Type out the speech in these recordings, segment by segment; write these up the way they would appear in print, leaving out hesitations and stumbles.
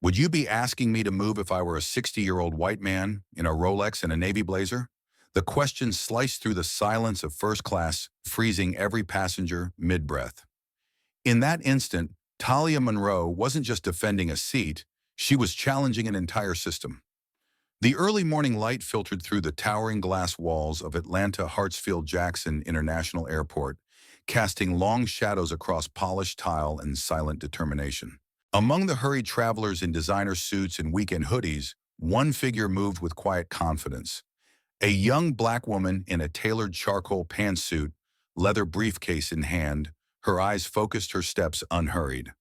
Would you be asking me to move if I were a 60-year-old white man in a Rolex and a navy blazer? The question sliced through the silence of first class, freezing every passenger mid-breath. In that instant, Talia Monroe wasn't just defending a seat, she was challenging an entire system. The early morning light filtered through the towering glass walls of Atlanta Hartsfield-Jackson International Airport, casting long shadows across polished tile and silent determination. Among the hurried travelers in designer suits and weekend hoodies, one figure moved with quiet confidence. A young black woman in a tailored charcoal pantsuit, leather briefcase in hand, her eyes focused, her steps unhurried.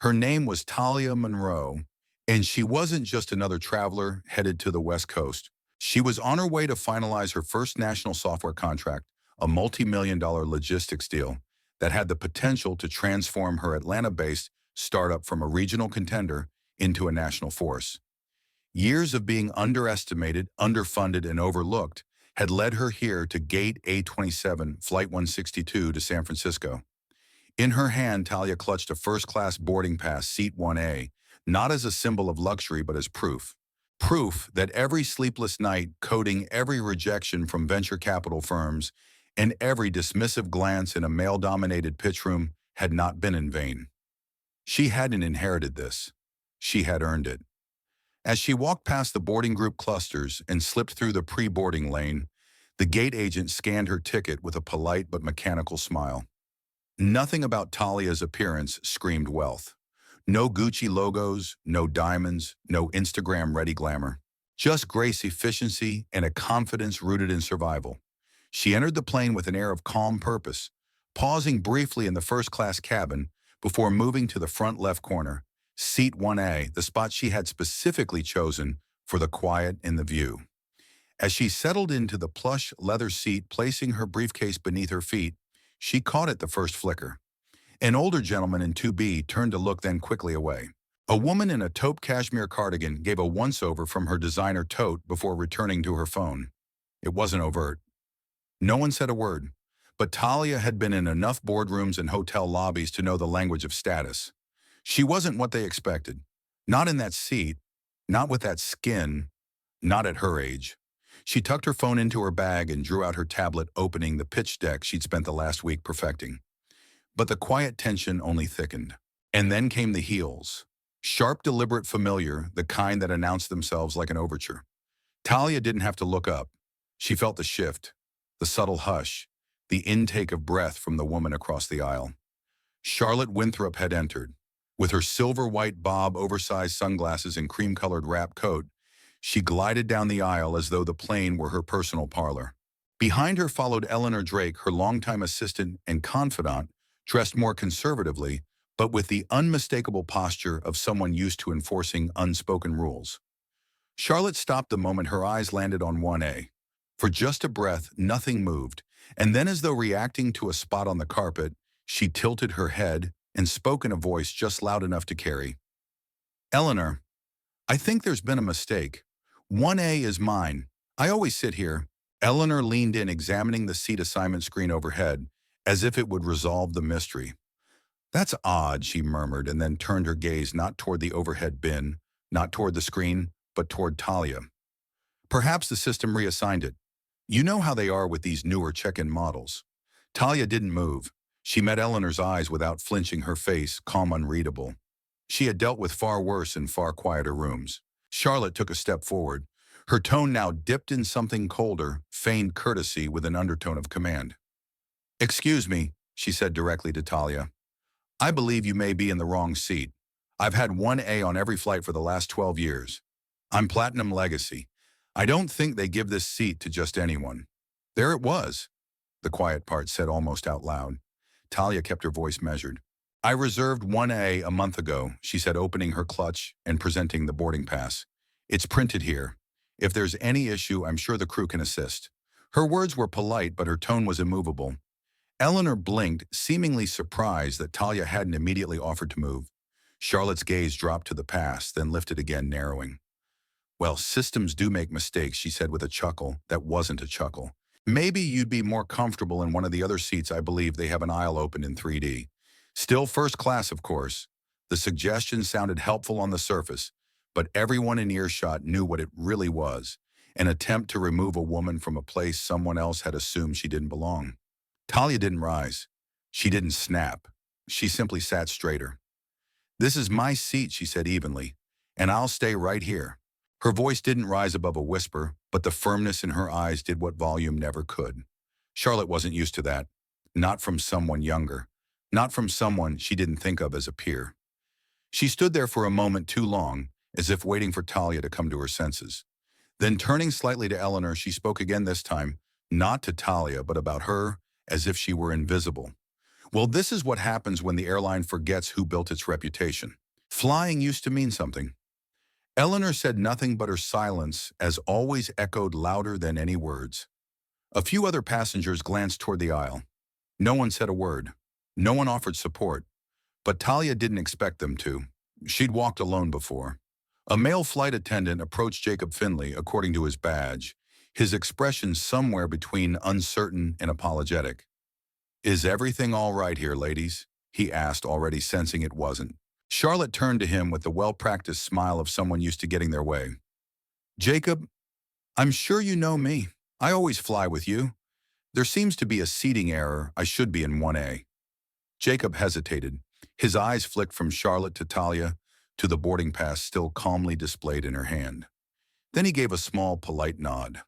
Her name was Talia Monroe, and she wasn't just another traveler headed to the West Coast. She was on her way to finalize her first national software contract, a multi-million-dollar logistics deal that had the potential to transform her Atlanta-based startup from a regional contender into a national force. Years of being underestimated, underfunded, and overlooked had led her here to Gate A27, Flight 162 to San Francisco. In her hand, Talia clutched a first-class boarding pass, Seat 1A, not as a symbol of luxury but as proof. Proof that every sleepless night, coding every rejection from venture capital firms, and every dismissive glance in a male-dominated pitch room had not been in vain. She hadn't inherited this. She had earned it. As she walked past the boarding group clusters and slipped through the pre-boarding lane, the gate agent scanned her ticket with a polite but mechanical smile. Nothing about Talia's appearance screamed wealth. No Gucci logos, no diamonds, no Instagram-ready glamour. Just grace, efficiency, and a confidence rooted in survival. She entered the plane with an air of calm purpose, pausing briefly in the first-class cabin before moving to the front left corner, Seat 1A, the spot she had specifically chosen for the quiet and the view. As she settled into the plush leather seat, placing her briefcase beneath her feet, she caught it the first flicker. An older gentleman in 2B turned to look, then quickly away. A woman in a taupe cashmere cardigan gave a once-over from her designer tote before returning to her phone. It wasn't overt. No one said a word, but Talia had been in enough boardrooms and hotel lobbies to know the language of status. She wasn't what they expected. Not in that seat, not with that skin, not at her age. She tucked her phone into her bag and drew out her tablet, opening the pitch deck she'd spent the last week perfecting. But the quiet tension only thickened. And then came the heels. Sharp, deliberate, familiar, the kind that announced themselves like an overture. Talia didn't have to look up. She felt the shift, the subtle hush, the intake of breath from the woman across the aisle. Charlotte Winthrop had entered. With her silver-white bob, oversized sunglasses, and cream-colored wrap coat, she glided down the aisle as though the plane were her personal parlor. Behind her followed Eleanor Drake, her longtime assistant and confidant, dressed more conservatively, but with the unmistakable posture of someone used to enforcing unspoken rules. Charlotte stopped the moment her eyes landed on 1A. For just a breath, nothing moved, and then, as though reacting to a spot on the carpet, she tilted her head and spoke in a voice just loud enough to carry. "Eleanor, I think there's been a mistake. 1A is mine. I always sit here." Eleanor leaned in, examining the seat assignment screen overhead, as if it would resolve the mystery. "That's odd," she murmured, and then turned her gaze not toward the overhead bin, not toward the screen, but toward Talia. "Perhaps the system reassigned it. You know how they are with these newer check-in models." Talia didn't move. She met Eleanor's eyes without flinching, her face calm, unreadable. She had dealt with far worse in far quieter rooms. Charlotte took a step forward. Her tone now dipped in something colder, feigned courtesy with an undertone of command. "Excuse me," she said directly to Talia. "I believe you may be in the wrong seat. I've had 1A on every flight for the last 12 years. I'm Platinum Legacy. I don't think they give this seat to just anyone." "There it was," the quiet part said almost out loud. Talia kept her voice measured. "I reserved 1A a month ago," she said, opening her clutch and presenting the boarding pass. "It's printed here. If there's any issue, I'm sure the crew can assist." Her words were polite, but her tone was immovable. Eleanor blinked, seemingly surprised that Talia hadn't immediately offered to move. Charlotte's gaze dropped to the pass, then lifted again, narrowing. "Well, systems do make mistakes," she said with a chuckle that wasn't a chuckle. "Maybe you'd be more comfortable in one of the other seats. I believe they have an aisle open in 3D. Still first class, of course." The suggestion sounded helpful on the surface, but everyone in earshot knew what it really was, an attempt to remove a woman from a place someone else had assumed she didn't belong. Talia didn't rise. She didn't snap. She simply sat straighter. "This is my seat," she said evenly, "and I'll stay right here." Her voice didn't rise above a whisper, but the firmness in her eyes did what volume never could. Charlotte wasn't used to that. Not from someone younger. Not from someone she didn't think of as a peer. She stood there for a moment too long, as if waiting for Talia to come to her senses. Then turning slightly to Eleanor, she spoke again this time, not to Talia, but about her, as if she were invisible. "Well, this is what happens when the airline forgets who built its reputation. Flying used to mean something." Eleanor said nothing, but her silence, as always, echoed louder than any words. A few other passengers glanced toward the aisle. No one said a word. No one offered support. But Talia didn't expect them to. She'd walked alone before. A male flight attendant approached Jacob Finley, according to his badge, his expression somewhere between uncertain and apologetic. "Is everything all right here, ladies?" he asked, already sensing it wasn't. Charlotte turned to him with the well-practiced smile of someone used to getting their way. "Jacob, I'm sure you know me. I always fly with you. There seems to be a seating error. I should be in 1A. Jacob hesitated. His eyes flicked from Charlotte to Talia, to the boarding pass still calmly displayed in her hand. Then he gave a small, polite nod.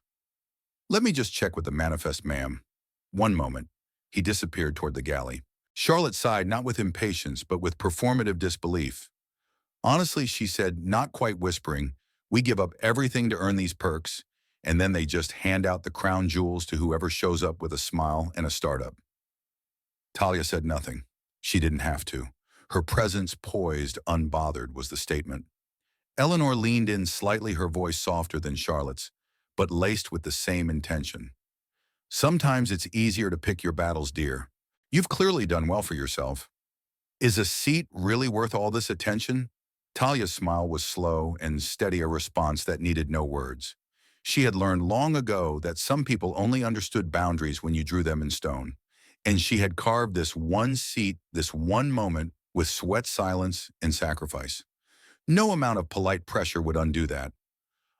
"Let me just check with the manifest, ma'am." "One moment." He disappeared toward the galley. Charlotte sighed, not with impatience, but with performative disbelief. "Honestly," she said, not quite whispering, "we give up everything to earn these perks, and then they just hand out the crown jewels to whoever shows up with a smile and a startup." Talia said nothing. She didn't have to. Her presence, poised, unbothered, was the statement. Eleanor leaned in slightly, her voice softer than Charlotte's, but laced with the same intention. "Sometimes it's easier to pick your battles, dear. You've clearly done well for yourself. Is a seat really worth all this attention?" Talia's smile was slow and steady, a response that needed no words. She had learned long ago that some people only understood boundaries when you drew them in stone, and she had carved this one seat, this one moment, with sweat, silence, and sacrifice. No amount of polite pressure would undo that.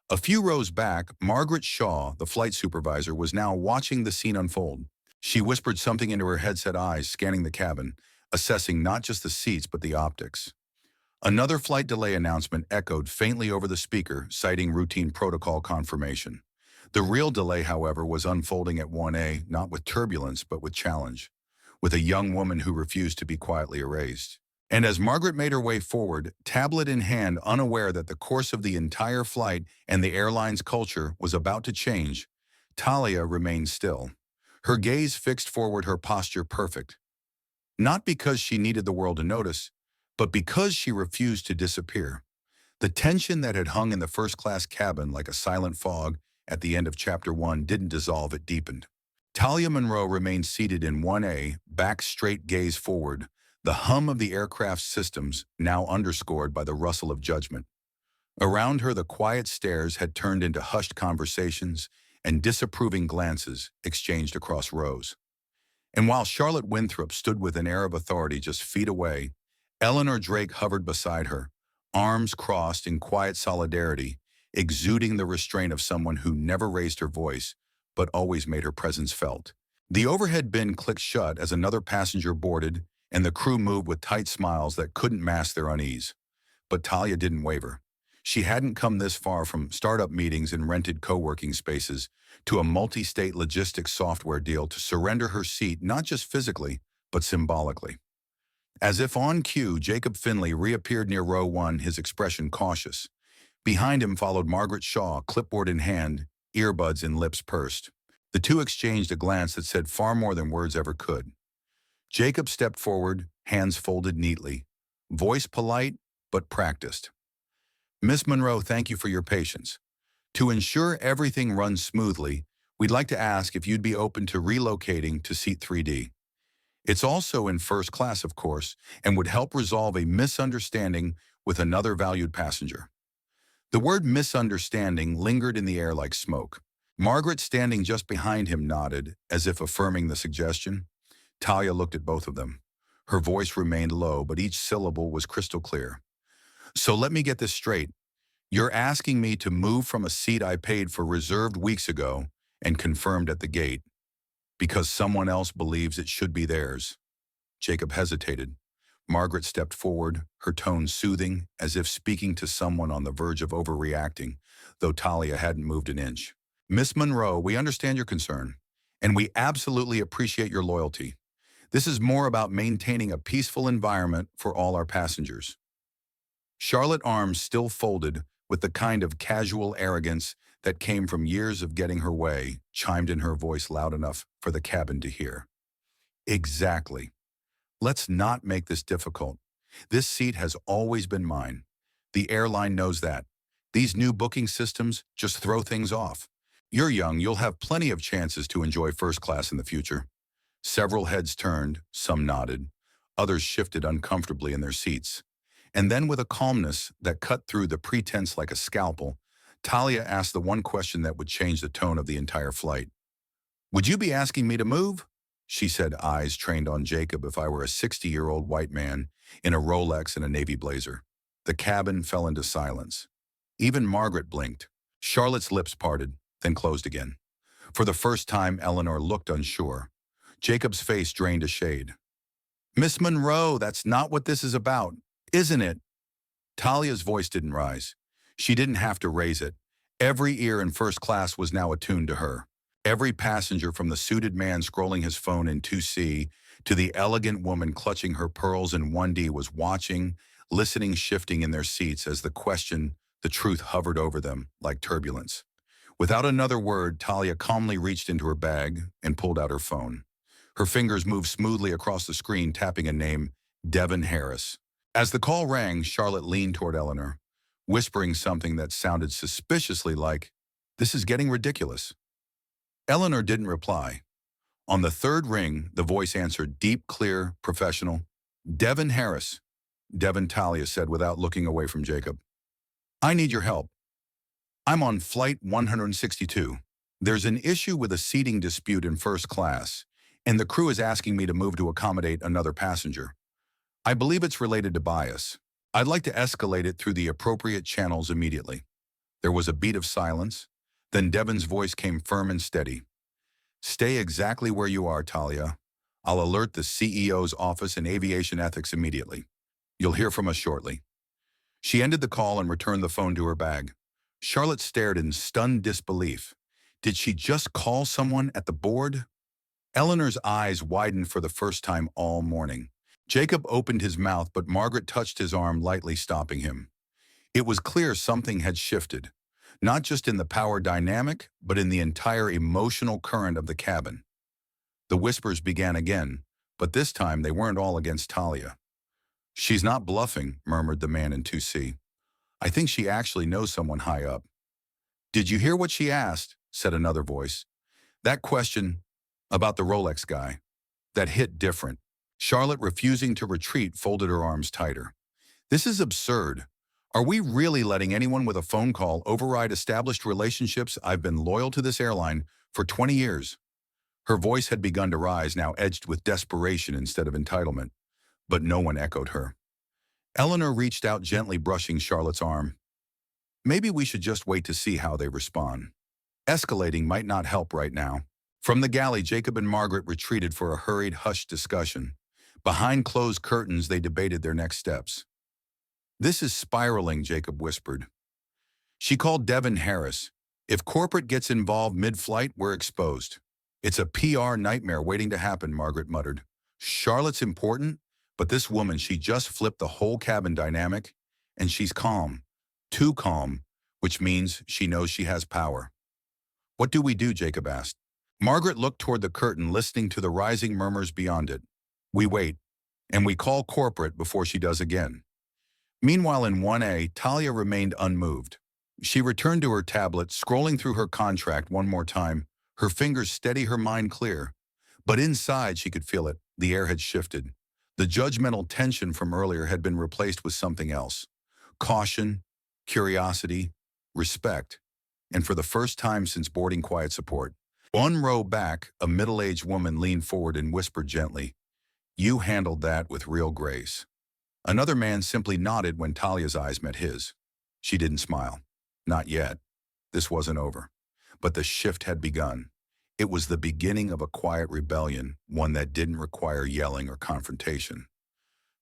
A few rows back, Margaret Shaw, the flight supervisor, was now watching the scene unfold. She whispered something into her headset eyes, scanning the cabin, assessing not just the seats but the optics. Another flight delay announcement echoed faintly over the speaker, citing routine protocol confirmation. The real delay, however, was unfolding at 1A, not with turbulence but with challenge, with a young woman who refused to be quietly erased. And as Margaret made her way forward, tablet in hand, unaware that the course of the entire flight and the airline's culture was about to change, Talia remained still, her gaze fixed forward, her posture perfect. Not because she needed the world to notice, but because she refused to disappear. The tension that had hung in the first-class cabin like a silent fog at the end of Chapter 1 didn't dissolve, it deepened. Talia Monroe remained seated in 1A, back straight, gaze forward, the hum of the aircraft's systems now underscored by the rustle of judgment. Around her, the quiet stares had turned into hushed conversations and disapproving glances exchanged across rows. And while Charlotte Winthrop stood with an air of authority just feet away, Eleanor Drake hovered beside her, arms crossed in quiet solidarity, exuding the restraint of someone who never raised her voice, but always made her presence felt. The overhead bin clicked shut as another passenger boarded, and the crew moved with tight smiles that couldn't mask their unease. But Talia didn't waver. She hadn't come this far from startup meetings in rented co-working spaces to a multi-state logistics software deal to surrender her seat not just physically, but symbolically. As if on cue, Jacob Finley reappeared near row 1, his expression cautious. Behind him followed Margaret Shaw, clipboard in hand, earbuds and lips pursed. The two exchanged a glance that said far more than words ever could. Jacob stepped forward, hands folded neatly, voice polite but practiced. "Miss Monroe, thank you for your patience. To ensure everything runs smoothly, we'd like to ask if you'd be open to relocating to seat 3D. It's also in first class, of course, and would help resolve a misunderstanding with another valued passenger." The word misunderstanding lingered in the air like smoke. Margaret, standing just behind him, nodded, as if affirming the suggestion. Talia looked at both of them. Her voice remained low, but each syllable was crystal clear. "So let me get this straight. You're asking me to move from a seat I paid for reserved weeks ago and confirmed at the gate because someone else believes it should be theirs. Jacob hesitated. Margaret stepped forward, her tone soothing, as if speaking to someone on the verge of overreacting, though Talia hadn't moved an inch. Miss Monroe, we understand your concern, and we absolutely appreciate your loyalty. This is more about maintaining a peaceful environment for all our passengers. Charlotte's arms still folded with the kind of casual arrogance that came from years of getting her way, chimed in her voice loud enough for the cabin to hear. Exactly. Let's not make this difficult. This seat has always been mine. The airline knows that. These new booking systems just throw things off. You're young, you'll have plenty of chances to enjoy first class in the future. Several heads turned, some nodded, others shifted uncomfortably in their seats. And then with a calmness that cut through the pretense like a scalpel, Talia asked the one question that would change the tone of the entire flight. Would you be asking me to move? She said, eyes trained on Jacob if I were a 60-year-old white man in a Rolex and a navy blazer. The cabin fell into silence. Even Margaret blinked. Charlotte's lips parted, then closed again. For the first time, Eleanor looked unsure. Jacob's face drained a shade. Miss Monroe, that's not what this is about, isn't it? Talia's voice didn't rise. She didn't have to raise it. Every ear in first class was now attuned to her. Every passenger, from the suited man scrolling his phone in 2C to the elegant woman clutching her pearls in 1D, was watching, listening, shifting in their seats as the truth hovered over them like turbulence. Without another word, Talia calmly reached into her bag and pulled out her phone. Her fingers moved smoothly across the screen, tapping a name, Devin Harris. As the call rang, Charlotte leaned toward Eleanor, whispering something that sounded suspiciously like, "This is getting ridiculous." Eleanor didn't reply. On the third ring, the voice answered, deep, clear, professional. "Devin Harris," Devin, Talia said without looking away from Jacob. "I need your help. I'm on flight 162. There's an issue with a seating dispute in first class, and the crew is asking me to move to accommodate another passenger. I believe it's related to bias. I'd like to escalate it through the appropriate channels immediately." There was a beat of silence. Then Devin's voice came firm and steady. "Stay exactly where you are, Talia. I'll alert the CEO's office in aviation ethics immediately. You'll hear from us shortly." She ended the call and returned the phone to her bag. Charlotte stared in stunned disbelief. Did she just call someone at the board? Eleanor's eyes widened for the first time all morning. Jacob opened his mouth, but Margaret touched his arm lightly, stopping him. It was clear something had shifted, not just in the power dynamic, but in the entire emotional current of the cabin. The whispers began again, but this time they weren't all against Talia. "She's not bluffing," murmured the man in 2C. "I think she actually knows someone high up." "Did you hear what she asked?" said another voice. That question about the Rolex guy, that hit different. Charlotte, refusing to retreat, folded her arms tighter. "This is absurd. Are we really letting anyone with a phone call override established relationships? I've been loyal to this airline for 20 years. Her voice had begun to rise, now edged with desperation instead of entitlement. But no one echoed her. Eleanor reached out gently, brushing Charlotte's arm. "Maybe we should just wait to see how they respond. Escalating might not help right now." From the galley, Jacob and Margaret retreated for a hurried, hushed discussion. Behind closed curtains, they debated their next steps. "This is spiraling," Jacob whispered. "She called Devin Harris. If corporate gets involved mid-flight, we're exposed." "It's a PR nightmare waiting to happen," Margaret muttered. "Charlotte's important, but this woman, she just flipped the whole cabin dynamic, and she's calm. Too calm, which means she knows she has power." "What do we do?" Jacob asked. Margaret looked toward the curtain, listening to the rising murmurs beyond it. "We wait, and we call corporate before she does again." Meanwhile, in 1A, Talia remained unmoved. She returned to her tablet, scrolling through her contract one more time, her fingers steady, her mind clear. But inside, she could feel it. The air had shifted. The judgmental tension from earlier had been replaced with something else. Caution, curiosity, respect. And for the first time since boarding quiet support, one row back, a middle-aged woman leaned forward and whispered gently, "You handled that with real grace." Another man simply nodded when Talia's eyes met his. She didn't smile. Not yet. This wasn't over. But the shift had begun. It was the beginning of a quiet rebellion, one that didn't require yelling or confrontation.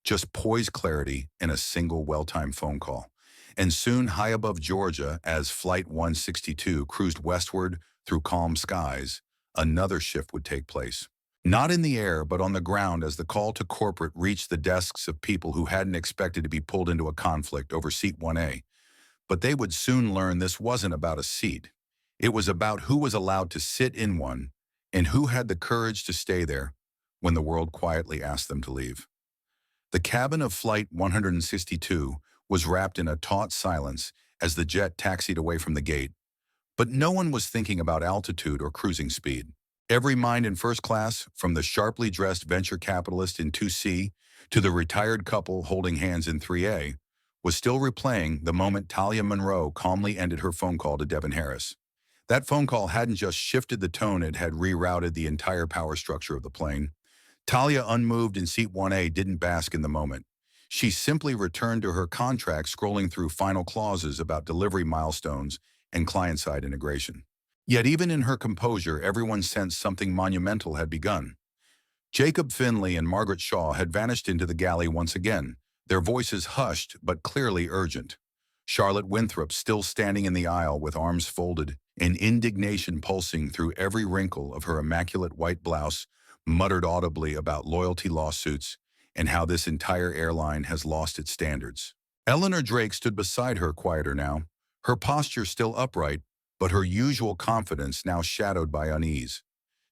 Just poised clarity in a single well-timed phone call. And soon, high above Georgia, as Flight 162 cruised westward through calm skies, another shift would take place. Not in the air, but on the ground as the call to corporate reached the desks of people who hadn't expected to be pulled into a conflict over Seat 1A. But they would soon learn this wasn't about a seat. It was about who was allowed to sit in one and who had the courage to stay there when the world quietly asked them to leave. The cabin of Flight 162 was wrapped in a taut silence as the jet taxied away from the gate, but no one was thinking about altitude or cruising speed. Every mind in first class, from the sharply dressed venture capitalist in 2C to the retired couple holding hands in 3A, was still replaying the moment Talia Monroe calmly ended her phone call to Devin Harris. That phone call hadn't just shifted the tone, it had rerouted the entire power structure of the plane. Talia, unmoved in Seat 1A, didn't bask in the moment. She simply returned to her contract, scrolling through final clauses about delivery milestones and client-side integration. Yet even in her composure, everyone sensed something monumental had begun. Jacob Finley and Margaret Shaw had vanished into the galley once again, their voices hushed but clearly urgent. Charlotte Winthrop, still standing in the aisle with arms folded and indignation pulsing through every wrinkle of her immaculate white blouse, muttered audibly about loyalty lawsuits and how this entire airline has lost its standards. Eleanor Drake stood beside her, quieter now, her posture still upright, but her usual confidence now shadowed by unease.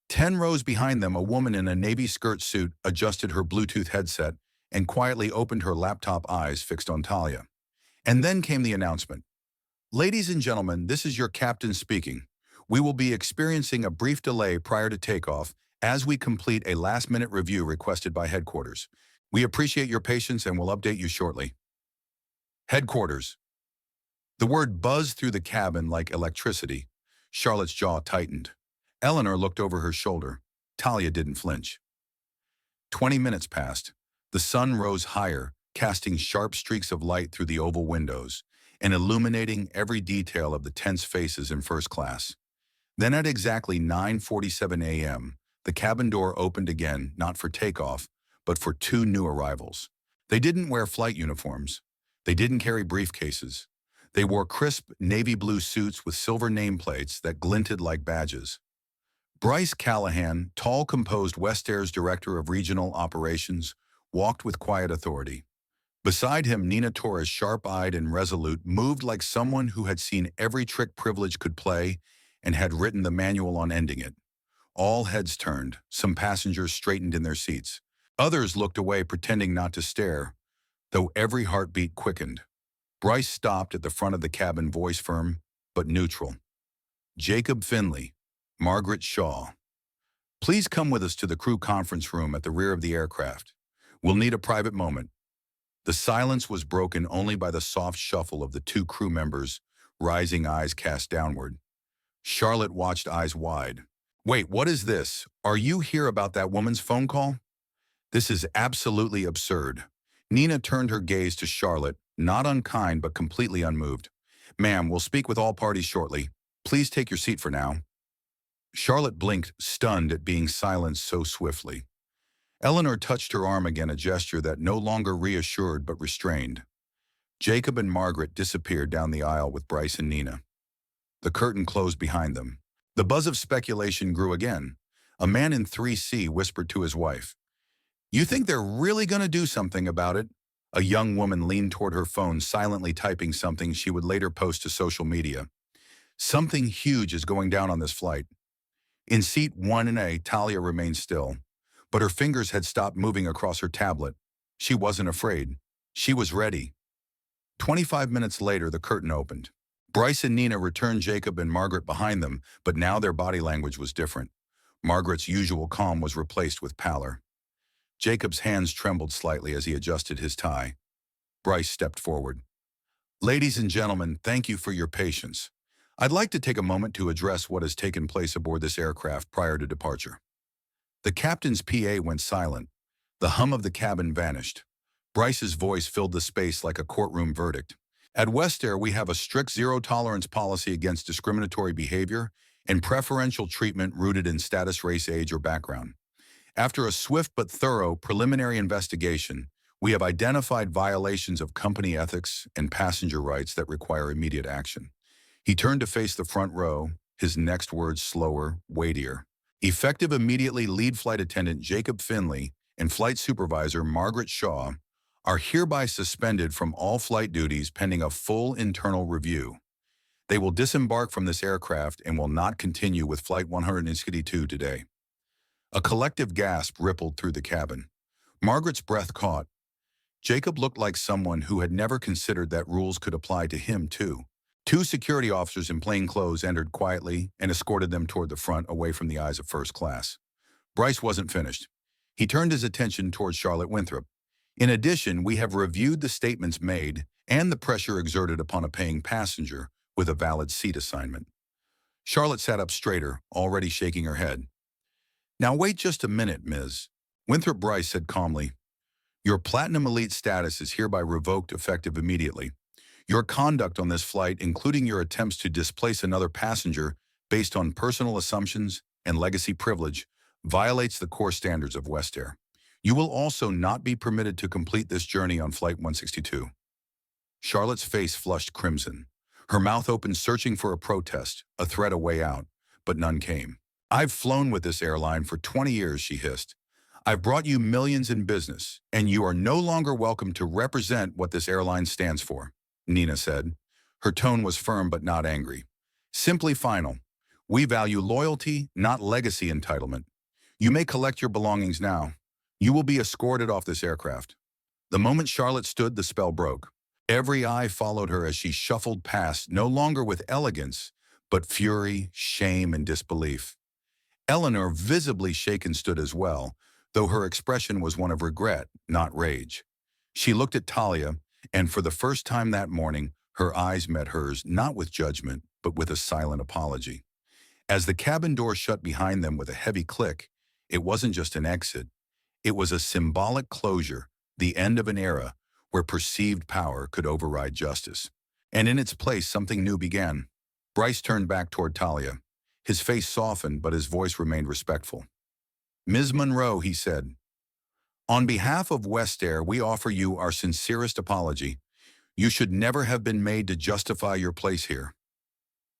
10 rows behind them, a woman in a navy skirt suit adjusted her Bluetooth headset and quietly opened her laptop, eyes fixed on Talia. And then came the announcement. Ladies and gentlemen, this is your captain speaking. We will be experiencing a brief delay prior to takeoff as we complete a last-minute review requested by headquarters. We appreciate your patience and will update you shortly. Headquarters. The word buzzed through the cabin like electricity. Charlotte's jaw tightened. Eleanor looked over her shoulder. Talia didn't flinch. 20 minutes passed. The sun rose higher, casting sharp streaks of light through the oval windows and illuminating every detail of the tense faces in first class. Then at exactly 9:47 a.m., the cabin door opened again, not for takeoff, but for two new arrivals. They didn't wear flight uniforms. They didn't carry briefcases. They wore crisp navy blue suits with silver nameplates that glinted like badges. Bryce Callahan, tall, composed West Air's Director of Regional Operations, walked with quiet authority. Beside him, Nina Torres, sharp-eyed and resolute, moved like someone who had seen every trick privilege could play and had written the manual on ending it. All heads turned, some passengers straightened in their seats. Others looked away, pretending not to stare, though every heartbeat quickened. Bryce stopped at the front of the cabin, voice firm but neutral. Jacob Finley, Margaret Shaw. Please come with us to the crew conference room at the rear of the aircraft. We'll need a private moment. The silence was broken only by the soft shuffle of the two crew members, rising, eyes cast downward. Charlotte watched, eyes wide. Wait, what is this? Are you here about that woman's phone call? This is absolutely absurd. Nina turned her gaze to Charlotte, not unkind but completely unmoved. Ma'am, we'll speak with all parties shortly. Please take your seat for now. Charlotte blinked, stunned at being silenced so swiftly. Eleanor touched her arm again, a gesture that no longer reassured but restrained. Jacob and Margaret disappeared down the aisle with Bryce and Nina. The curtain closed behind them. The buzz of speculation grew again. A man in 3C whispered to his wife, "You think they're really going to do something about it?" A young woman leaned toward her phone, silently typing something she would later post to social media. Something huge is going down on this flight. In Seat 1A, Talia remained still, but her fingers had stopped moving across her tablet. She wasn't afraid. She was ready. 25 minutes later, the curtain opened. Bryce and Nina returned, Jacob and Margaret behind them, but now their body language was different. Margaret's usual calm was replaced with pallor. Jacob's hands trembled slightly as he adjusted his tie. Bryce stepped forward. "Ladies and gentlemen, thank you for your patience. I'd like to take a moment to address what has taken place aboard this aircraft prior to departure." The captain's PA went silent. The hum of the cabin vanished. Bryce's voice filled the space like a courtroom verdict. At West Air, we have a strict zero-tolerance policy against discriminatory behavior and preferential treatment rooted in status, race, age, or background. After a swift but thorough preliminary investigation, we have identified violations of company ethics and passenger rights that require immediate action. He turned to face the front row, his next words slower, weightier. Effective immediately, lead flight attendant Jacob Finley and flight supervisor Margaret Shaw are hereby suspended from all flight duties pending a full internal review. They will disembark from this aircraft and will not continue with Flight 162 today. A collective gasp rippled through the cabin. Margaret's breath caught. Jacob looked like someone who had never considered that rules could apply to him, too. Two security officers in plain clothes entered quietly and escorted them toward the front, away from the eyes of first class. Bryce wasn't finished. He turned his attention toward Charlotte Winthrop. In addition, we have reviewed the statements made and the pressure exerted upon a paying passenger with a valid seat assignment. Charlotte sat up straighter, already shaking her head. "Now wait just a minute, Ms." Winthrop Bryce said calmly. "Your Platinum Elite status is hereby revoked effective immediately. Your conduct on this flight, including your attempts to displace another passenger based on personal assumptions and legacy privilege, violates the core standards of West Air. You will also not be permitted to complete this journey on Flight 162. Charlotte's face flushed crimson. Her mouth opened, searching for a protest, a threat, a way out, but none came. "I've flown with this airline for 20 years, she hissed. "I've brought you millions in business, and you are no longer welcome to represent what this airline stands for," Nina said. Her tone was firm but not angry. "Simply final. We value loyalty, not legacy entitlement. You may collect your belongings now. You will be escorted off this aircraft." The moment Charlotte stood, the spell broke. Every eye followed her as she shuffled past, no longer with elegance, but fury, shame, and disbelief. Eleanor, visibly shaken, stood as well, though her expression was one of regret, not rage. She looked at Talia, and for the first time that morning, her eyes met hers, not with judgment, but with a silent apology. As the cabin door shut behind them with a heavy click, it wasn't just an exit. It was a symbolic closure, the end of an era where perceived power could override justice. And in its place, something new began. Bryce turned back toward Talia. His face softened, but his voice remained respectful. "Ms. Monroe," he said, "on behalf of West Air, we offer you our sincerest apology. You should never have been made to justify your place here."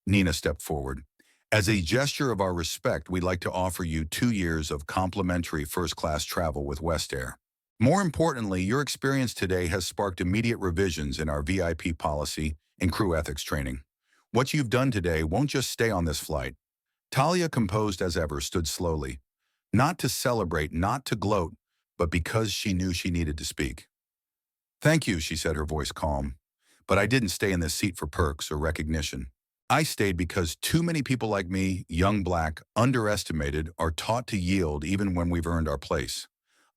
Nina stepped forward. "As a gesture of our respect, we'd like to offer you 2 years of complimentary first-class travel with West Air. More importantly, your experience today has sparked immediate revisions in our VIP policy and crew ethics training. What you've done today won't just stay on this flight." Talia, composed as ever, stood slowly, not to celebrate, not to gloat, but because she knew she needed to speak. "Thank you," she said, her voice calm. "But I didn't stay in this seat for perks or recognition. I stayed because too many people like me, young, black, underestimated, are taught to yield even when we've earned our place.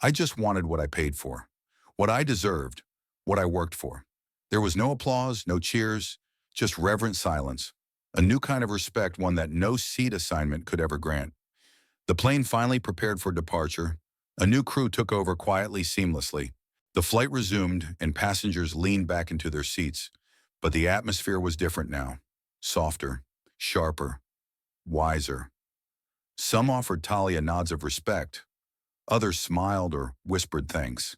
I just wanted what I paid for, what I deserved, what I worked for. There was no applause, no cheers, just reverent silence. A new kind of respect, one that no seat assignment could ever grant." The plane finally prepared for departure. A new crew took over quietly, seamlessly. The flight resumed, and passengers leaned back into their seats. But the atmosphere was different now. Softer, sharper, wiser. Some offered Talia nods of respect. Others smiled or whispered thanks.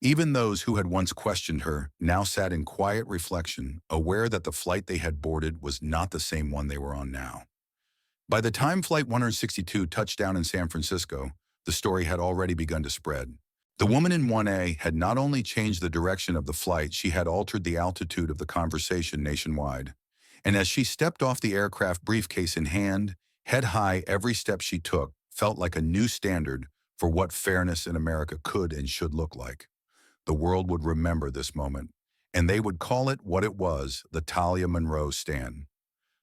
Even those who had once questioned her now sat in quiet reflection, aware that the flight they had boarded was not the same one they were on now. By the time Flight 162 touched down in San Francisco, the story had already begun to spread. The woman in 1A had not only changed the direction of the flight, she had altered the altitude of the conversation nationwide. And as she stepped off the aircraft, briefcase in hand, head high, every step she took felt like a new standard for what fairness in America could and should look like. The world would remember this moment, and they would call it what it was, the Talia Monroe stand.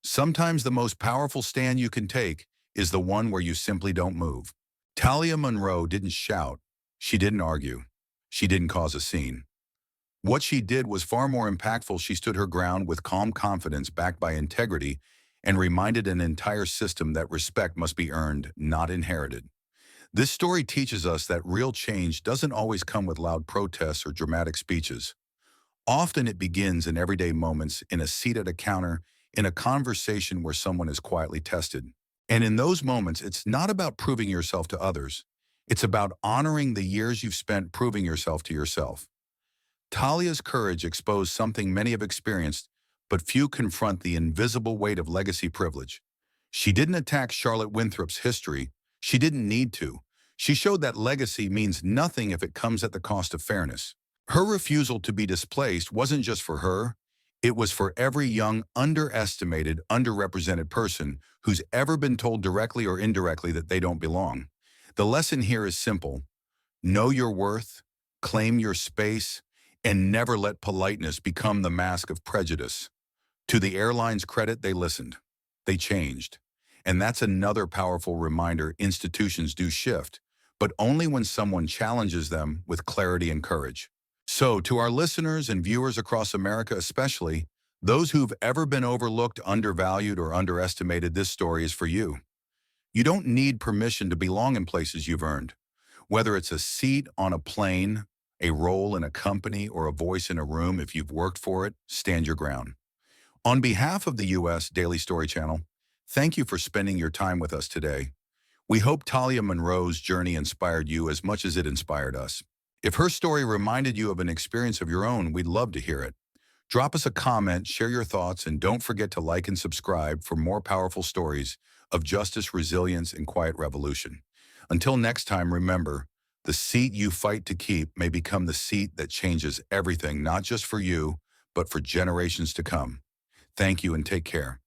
Sometimes the most powerful stand you can take is the one where you simply don't move. Talia Monroe didn't shout. She didn't argue. She didn't cause a scene. What she did was far more impactful. She stood her ground with calm confidence, backed by integrity, and reminded an entire system that respect must be earned, not inherited. This story teaches us that real change doesn't always come with loud protests or dramatic speeches. Often it begins in everyday moments, in a seat at a counter, in a conversation where someone is quietly tested. And in those moments, it's not about proving yourself to others. It's about honoring the years you've spent proving yourself to yourself. Talia's courage exposed something many have experienced, but few confront the invisible weight of legacy privilege. She didn't attack Charlotte Winthrop's history. She didn't need to. She showed that legacy means nothing if it comes at the cost of fairness. Her refusal to be displaced wasn't just for her. It was for every young, underestimated, underrepresented person who's ever been told directly or indirectly that they don't belong. The lesson here is simple. Know your worth, claim your space, and never let politeness become the mask of prejudice. To the airline's credit, they listened. They changed. And that's another powerful reminder institutions do shift, but only when someone challenges them with clarity and courage. So, to our listeners and viewers across America especially, those who've ever been overlooked, undervalued, or underestimated, this story is for you. You don't need permission to belong in places you've earned. Whether it's a seat on a plane, a role in a company, or a voice in a room, if you've worked for it, stand your ground. On behalf of the U.S. Daily Story Channel, thank you for spending your time with us today. We hope Talia Monroe's journey inspired you as much as it inspired us. If her story reminded you of an experience of your own, we'd love to hear it. Drop us a comment, share your thoughts, and don't forget to like and subscribe for more powerful stories of justice, resilience, and quiet revolution. Until next time, remember, the seat you fight to keep may become the seat that changes everything, not just for you, but for generations to come. Thank you and take care.